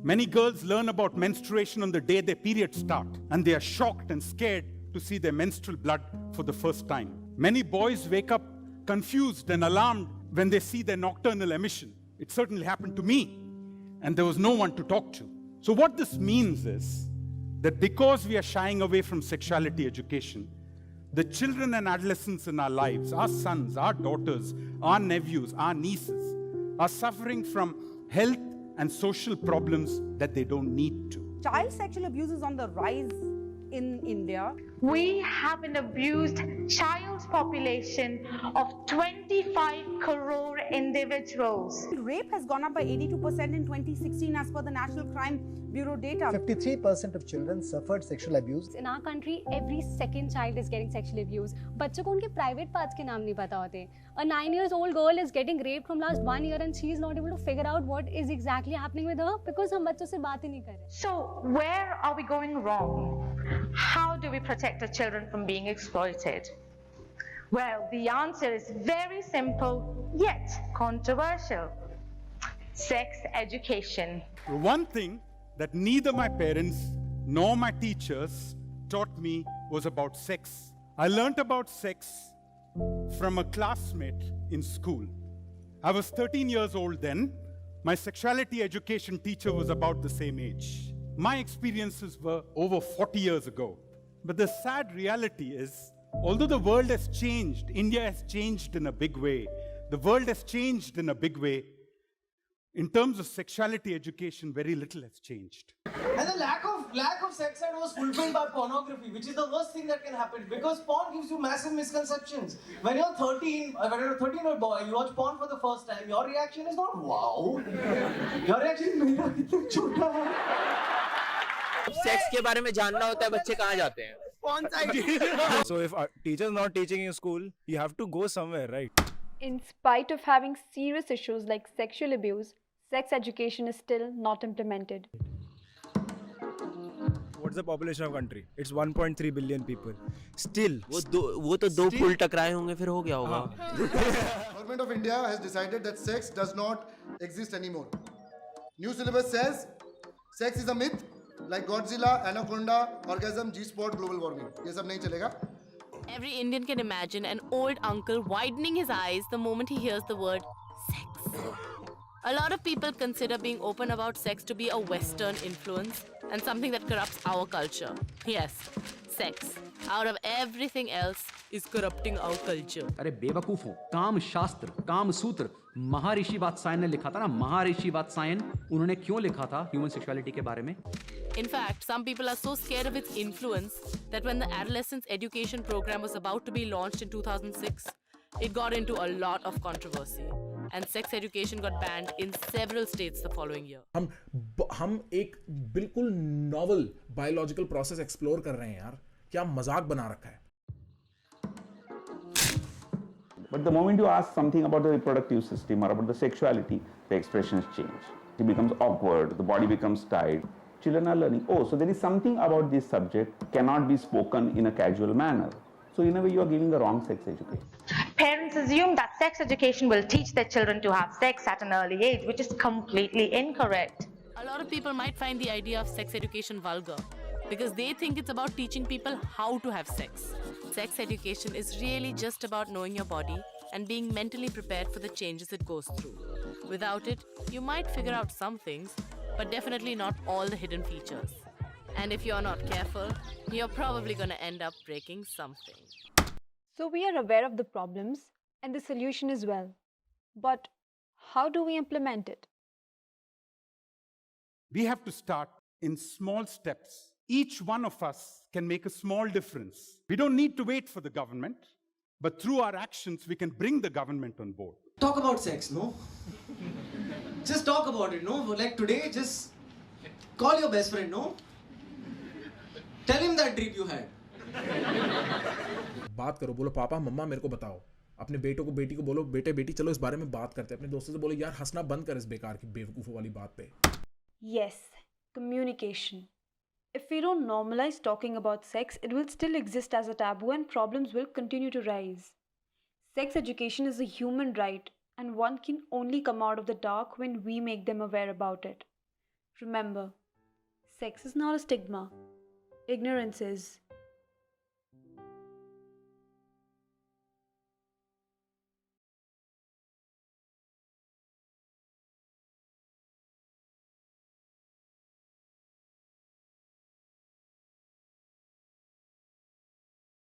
Many girls learn about menstruation on the day their periods start, and they are shocked and scared to see their menstrual blood for the first time. Many boys wake up confused and alarmed when they see their nocturnal emission. It certainly happened to me, and there was no one to talk to. So what this means is that because we are shying away from sexuality education, the children and adolescents in our lives, our sons, our daughters, our nephews, our nieces, are suffering from health and social problems that they don't need to. Child sexual abuse is on the rise in India. We have an abused child population of 25 crore individuals. Rape has gone up by 82% in 2016 as per the National Crime Bureau data. 53% of children suffered sexual abuse. In our country, every second child is getting sexually abused. बच्चों को उनके private parts के नाम नहीं पता होते. A 9-year-old girl is getting raped from last 1 year and she is not able to figure out what is exactly happening with her because हम बच्चों से बात ही नहीं कर रहे. So, where are we going wrong? How do we protect our children from being exploited? Well, the answer is very simple yet controversial. Sex education. One thing that neither my parents nor my teachers taught me was about sex. I learnt about sex from a classmate in school. I was 13 years old then. My sexuality education teacher was about the same age. My experiences were over 40 years ago. But the sad reality is, although the world has changed, India has changed in a big way, the world has changed in a big way, in terms of sexuality education, very little has changed. And the lack of sex ed was fulfilled by pornography, which is the worst thing that can happen because porn gives you massive misconceptions. When you're 13, when you're a 13-year-old boy, you watch porn for the first time, your reaction is not wow. Your reaction is मेरा कितना छोटा है. Sex के बारे में जानना होता है बच्चे कहाँ जाते हैं? So if teachers not teaching in school, you have to go somewhere, right? In spite of having serious issues like sexual abuse, sex education is still not implemented. What's the population of country? It's 1.3 billion people. Still. वो तो दो पुल टकराए होंगे फिर हो गया होगा. Government of India has decided that sex does not exist anymore. New syllabus says sex is a myth like Godzilla, Anaconda, orgasm, G-spot, global warming. ये सब नहीं चलेगा. Every Indian can imagine an old uncle widening his eyes the moment he hears the word sex. A lot of people consider being open about sex to be a Western influence and something that corrupts our culture. Yes, sex, out of everything else, is corrupting our culture. अरे बेवकूफों, काम शास्त्र, काम सूत्र, महर्षि वात्सायन ने लिखा था ना, महर्षि वात्सायन, उन्होंने क्यों लिखा था ह्यूमन सेक्सुअलिटी के बारे में? In fact, some people are so scared of its influence that when the adolescence education program was about to be launched in 2006, it got into a lot of controversy. And sex education got banned in several states the following year. हम एक बिल्कुल novel biological process explore कर रहे हैं यार. क्या मजाक बना रखा है. But the moment you ask something about the reproductive system or about the sexuality, the expressions change. It becomes awkward, the body becomes tight. Children are learning, oh, so there is something about this subject cannot be spoken in a casual manner. So in a way you are giving the wrong sex education. Parents assume that sex education will teach their children to have sex at an early age, which is completely incorrect. A lot of people might find the idea of sex education vulgar because they think it's about teaching people how to have sex. Sex education is really just about knowing your body and being mentally prepared for the changes it goes through. Without it, you might figure out some things, but definitely not all the hidden features. And if you're not careful, you're probably going to end up breaking something. So we are aware of the problems and the solution as well. But how do we implement it? We have to start in small steps. Each one of us can make a small difference. We don't need to wait for the government, but through our actions, we can bring the government on board. Talk about sex, no? Just talk about it, no? Like today, just call your best friend, no? Tell him that dream you had. बात करो, बोलो पापा मम्मा मेरे को बताओ. अपने बेटों को बेटी को बोलो बेटे बेटी चलो इस बारे में बात करते हैं. अपने दोस्तों से बोलो यार हंसना बंद कर इस बेकार की बेवकूफों वाली बात पे. Yes, communication. If we don't normalize talking about sex, it will still exist as a taboo and problems will continue to rise. Sex education is a human right and one can only come out of the dark when we make them aware about it. Remember, sex is not a stigma, ignorance is.